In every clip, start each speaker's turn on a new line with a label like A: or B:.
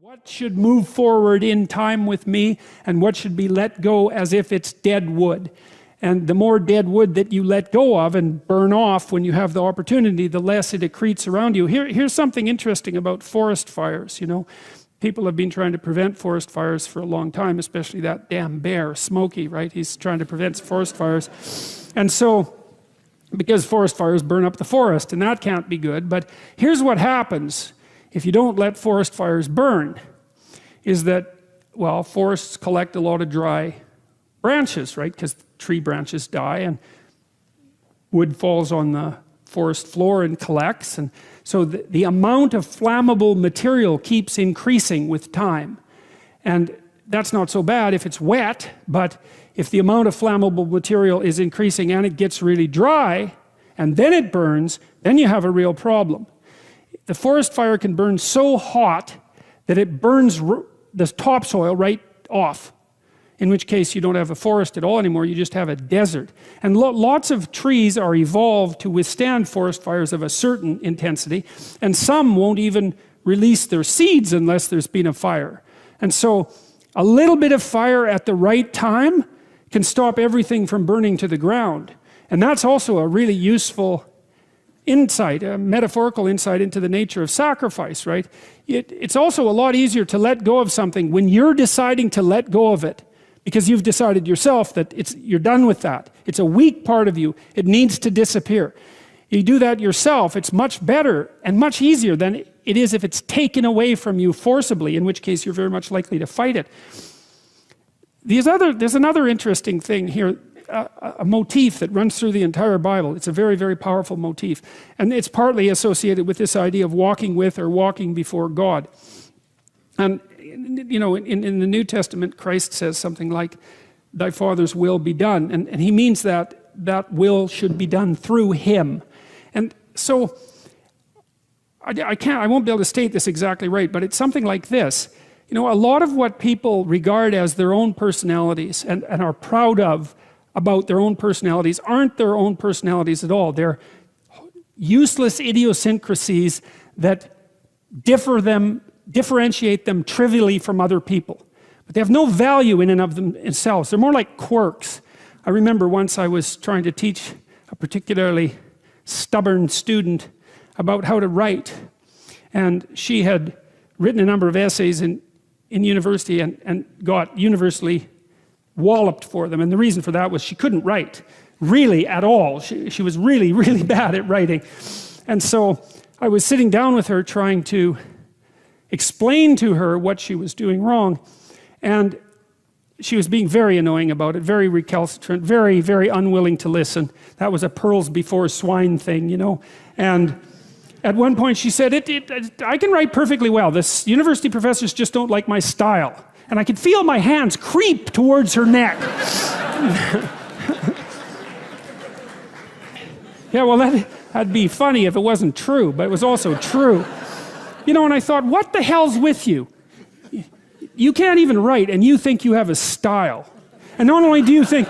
A: What should move forward in time with me, and what should be let go as if it's dead wood? And the more dead wood that you let go of and burn off when you have the opportunity, the less it accretes around you. Here's something interesting about forest fires. You know, people have been trying to prevent forest fires for a long time, especially that damn bear, Smokey, right? He's trying to prevent forest fires. And so, because forest fires burn up the forest, and that can't be good. But here's what happens if you don't let forest fires burn, is that, well, forests collect a lot of dry branches, right? Because tree branches die and wood falls on the forest floor and collects. And so the amount of flammable material keeps increasing with time. And that's not so bad if it's wet, but if the amount of flammable material is increasing and it gets really dry, and then it burns, then you have a real problem. The forest fire can burn so hot that it burns the topsoil right off, in which case you don't have a forest at all anymore, you just have a desert. And lots of trees are evolved to withstand forest fires of a certain intensity, and some won't even release their seeds unless there's been a fire. And so a little bit of fire at the right time can stop everything from burning to the ground. And that's also a really useful insight, a metaphorical insight into the nature of sacrifice, right? It's also a lot easier to let go of something when you're deciding to let go of it, because you've decided yourself that you're done with that. It's a weak part of you. It needs to disappear. You do that yourself, it's much better and much easier than it is if it's taken away from you forcibly, in which case you're very much likely to fight it. There's another interesting thing here, a motif that runs through the entire Bible. It's a very, very powerful motif. And it's partly associated with this idea of walking with or walking before God. And, you know, in the New Testament, Christ says something like, thy Father's will be done. And he means that that will should be done through him. And so, I won't be able to state this exactly right, but it's something like this. You know, a lot of what people regard as their own personalities and are proud of about their own personalities aren't their own personalities at all. They're useless idiosyncrasies that differentiate them trivially from other people. But they have no value in and of themselves. They're more like quirks. I remember once I was trying to teach a particularly stubborn student about how to write. And she had written a number of essays in university and got universally walloped for them. And the reason for that was she couldn't write, really at all. She was really, really bad at writing. And so I was sitting down with her trying to explain to her what she was doing wrong. And she was being very annoying about it, very recalcitrant, very, very unwilling to listen. That was a pearls before swine thing, you know. And at one point she said, I can write perfectly well. This university professors just don't like my style. And I could feel my hands creep towards her neck. Yeah, well, that'd be funny if it wasn't true, but it was also true. You know, and I thought, what the hell's with you? You can't even write, and you think you have a style. And not only do you think...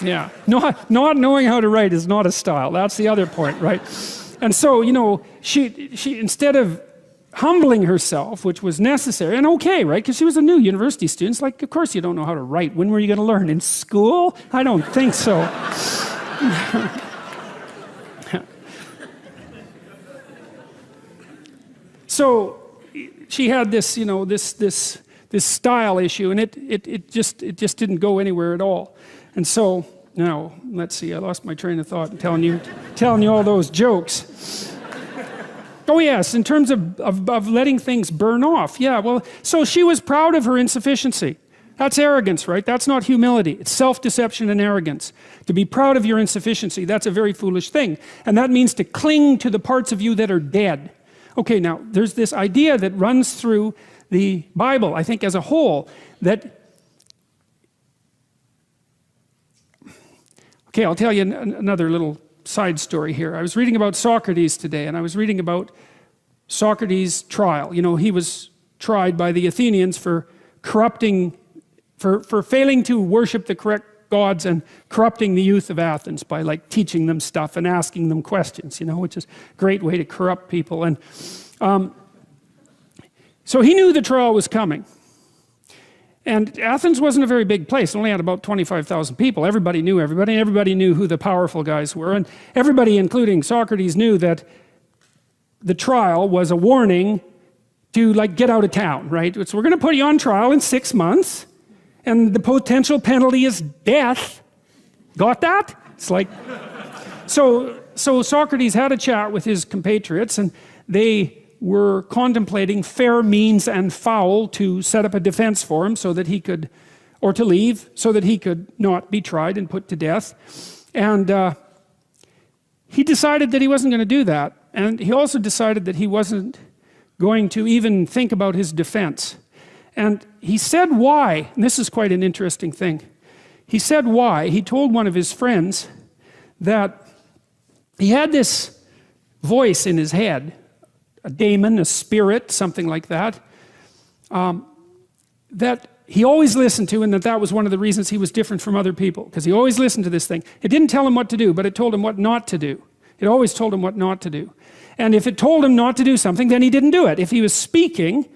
A: Yeah, not knowing how to write is not a style. That's the other point, right? And so, you know, she instead of humbling herself, which was necessary, and okay, right? Because she was a new university student. It's like, of course you don't know how to write. When were you going to learn? In school? I don't think so. So she had this, you know, this style issue, and it just didn't go anywhere at all. And so now, let's see, I lost my train of thought in telling you all those jokes. Oh yes, in terms of letting things burn off. Yeah, well, so she was proud of her insufficiency. That's arrogance, right? That's not humility. It's self-deception and arrogance. To be proud of your insufficiency, that's a very foolish thing. And that means to cling to the parts of you that are dead. Okay, now, there's this idea that runs through the Bible, I think as a whole, that... Okay, I'll tell you another little side story here. I was reading about Socrates today, and I was reading about Socrates' trial. You know, he was tried by the Athenians for corrupting, for failing to worship the correct gods and corrupting the youth of Athens by like teaching them stuff and asking them questions, which is a great way to corrupt people. And so he knew the trial was coming. And Athens wasn't a very big place. It only had about 25,000 people. Everybody knew everybody. Everybody knew who the powerful guys were. And everybody, including Socrates, knew that the trial was a warning to like get out of town, right? So we're going to put you on trial in 6 months, and the potential penalty is death. Got that? It's like, so Socrates had a chat with his compatriots, and they were contemplating fair means and foul to set up a defense for him so that he could, or to leave, so that he could not be tried and put to death. And he decided that he wasn't going to do that. And he also decided that he wasn't going to even think about his defense. And he said why, and this is quite an interesting thing. He said why. He told one of his friends that he had this voice in his head, a daemon, a spirit, something like that, that he always listened to, and that was one of the reasons he was different from other people, because he always listened to this thing. It didn't tell him what to do, but it told him what not to do. It always told him what not to do. And if it told him not to do something, then he didn't do it. If he was speaking,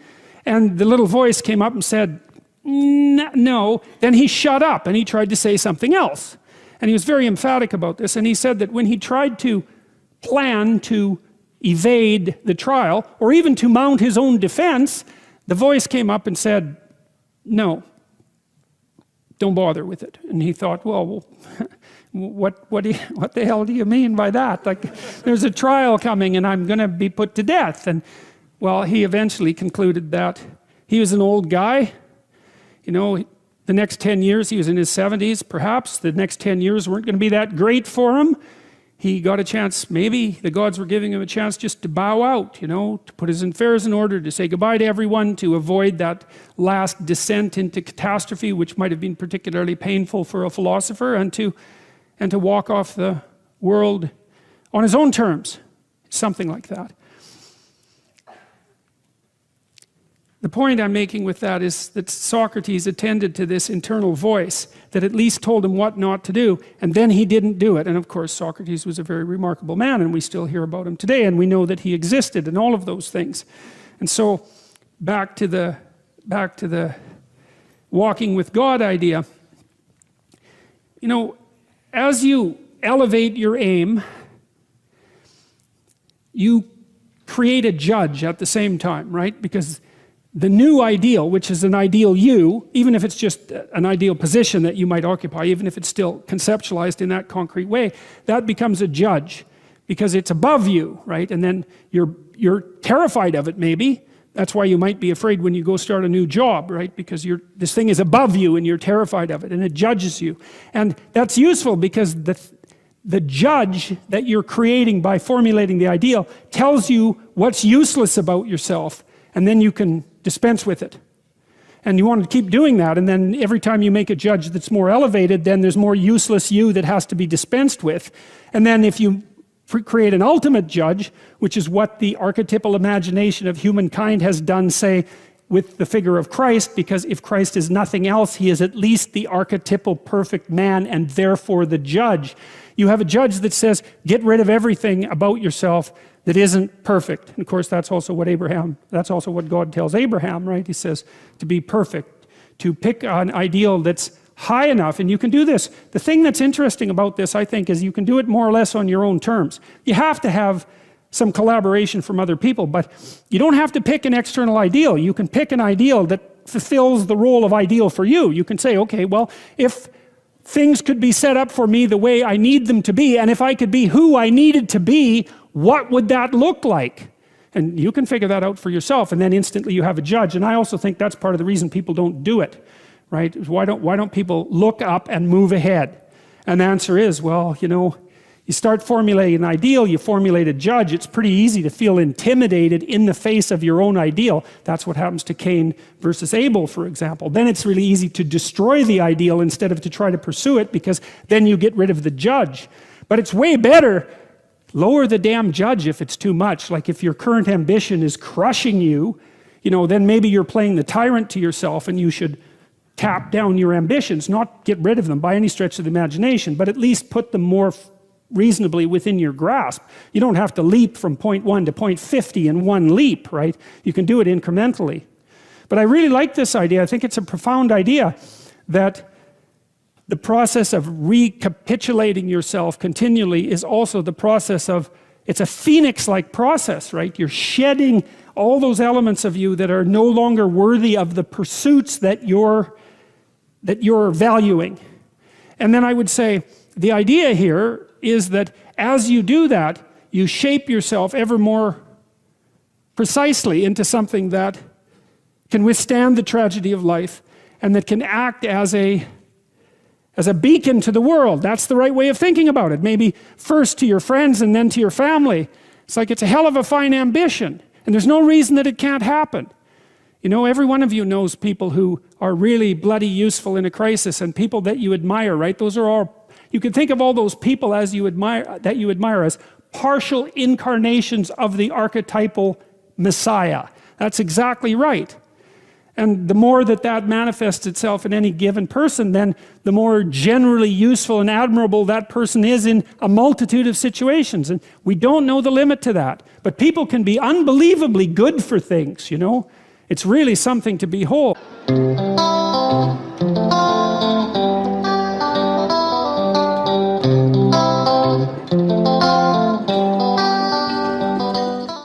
A: and the little voice came up and said, no, then he shut up, and he tried to say something else. And he was very emphatic about this, and he said that when he tried to plan to evade the trial, or even to mount his own defense, the voice came up and said, no, don't bother with it. And he thought, well, what the hell do you mean by that? Like, there's a trial coming and I'm going to be put to death. And well, he eventually concluded that he was an old guy. The next 10 years, he was in his 70s, perhaps. The next 10 years weren't going to be that great for him. He got a chance, maybe the gods were giving him a chance just to bow out, to put his affairs in order, to say goodbye to everyone, to avoid that last descent into catastrophe, which might have been particularly painful for a philosopher, and to walk off the world on his own terms, something like that. The point I'm making with that is that Socrates attended to this internal voice that at least told him what not to do, and then he didn't do it. And of course, Socrates was a very remarkable man, and we still hear about him today, and we know that he existed and all of those things. And so, back to the walking with God idea. As you elevate your aim, you create a judge at the same time, right? Because the new ideal, which is an ideal you, even if it's just an ideal position that you might occupy, even if it's still conceptualized in that concrete way, that becomes a judge because it's above you, right? And then you're terrified of it, maybe. That's why you might be afraid when you go start a new job, right? Because this thing is above you and you're terrified of it, and it judges you. And that's useful because the judge that you're creating by formulating the ideal tells you what's useless about yourself, and then you can dispense with it. And you want to keep doing that, and then every time you make a judge that's more elevated, then there's more useless you that has to be dispensed with. And then if you create an ultimate judge, which is what the archetypal imagination of humankind has done, say, with the figure of Christ, because if Christ is nothing else, he is at least the archetypal perfect man and therefore the judge. You have a judge that says, get rid of everything about yourself that isn't perfect. And of course, that's also what God tells Abraham, right? He says to be perfect, to pick an ideal that's high enough, and you can do this. The thing that's interesting about this, I think, is you can do it more or less on your own terms. You have to have some collaboration from other people, but you don't have to pick an external ideal. You can pick an ideal that fulfills the role of ideal for you. You can say, okay, well, if things could be set up for me the way I need them to be, and if I could be who I needed to be, what would that look like? And you can figure that out for yourself, and then instantly you have a judge. And I also think that's part of the reason people don't do it, right? Why don't people look up and move ahead? And the answer is, well, you start formulating an ideal, you formulate a judge, it's pretty easy to feel intimidated in the face of your own ideal. That's what happens to Cain versus Abel, for example. Then it's really easy to destroy the ideal instead of to try to pursue it, because then you get rid of the judge. But it's way better, lower the damn judge if it's too much. Like if your current ambition is crushing you, then maybe you're playing the tyrant to yourself, and you should tap down your ambitions, not get rid of them by any stretch of the imagination, but at least put them more reasonably within your grasp. You don't have to leap from point 1 to point 50 in one leap, right? You can do it incrementally. But I really like this idea. I think it's a profound idea that the process of recapitulating yourself continually is also the process of, it's a phoenix-like process, right? You're shedding all those elements of you that are no longer worthy of the pursuits that you're valuing. And then I would say the idea here is that as you do that, you shape yourself ever more precisely into something that can withstand the tragedy of life and that can act as a beacon to the world. That's the right way of thinking about it. Maybe first to your friends and then to your family. It's like, it's a hell of a fine ambition, and there's no reason that it can't happen. You know, every one of you knows people who are really bloody useful in a crisis, and people that you admire, right? Those are all, you can think of all those people as you admire, that you admire as partial incarnations of the archetypal Messiah. That's exactly right. And the more that that manifests itself in any given person, then the more generally useful and admirable that person is in a multitude of situations. And we don't know the limit to that. But people can be unbelievably good for things, you know. It's really something to behold.